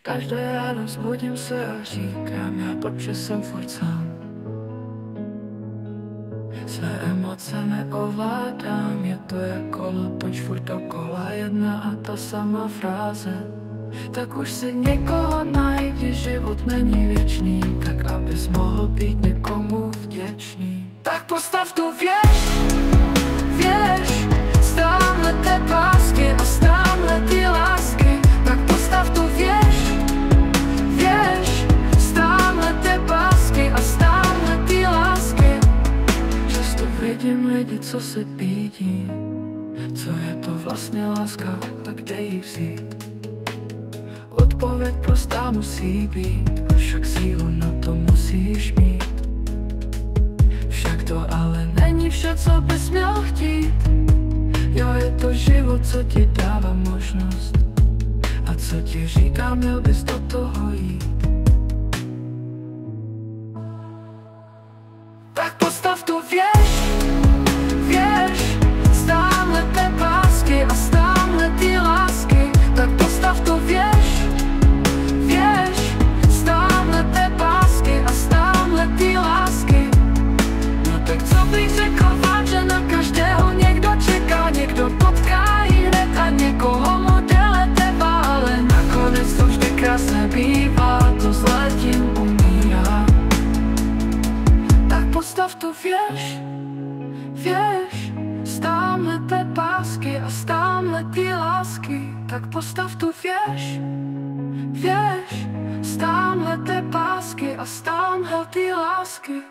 Každé ráno zbudím se a říkám já, protože jsem furt sám. Své emoce neovládám, je to jako lotoč furt dokola, jedna a ta sama fráze. Tak už si někoho najdi, život není věčný, tak abys mohl být někomu vděčný. Tak postav tu věž, stámhle té pásky a stámhle ty lásky. Tak postav tu věž, stámhle té pásky a stámhle ty lásky. Často vidím lidi, co se pídí, co je to vlastně láska, tak kde ji vzít? Odpověď prostá musí být, však sílu na to musíš mít. Však to ale není vše, co bys měl chtít. Jo, je to život, co ti dává možnost. A co ti říká, měl bys do toho jít. Tak postav tu věž, stámhle té pásky a stámhle ty lásky. Tak postav tu věž, stámhle té pásky a stámhle ty lásky. No tak co bych řekl vám, že na každého někdo čeká, někdo potká i hned a někoho modele teba, ale nakonec to vždy krásné bývá, to zlé tím umírá. Tak postav tu věž, stámhle té pásky a stámhle ty lásky. Tak postav tu věž, stámhle té pásky a stámhle ty lásky.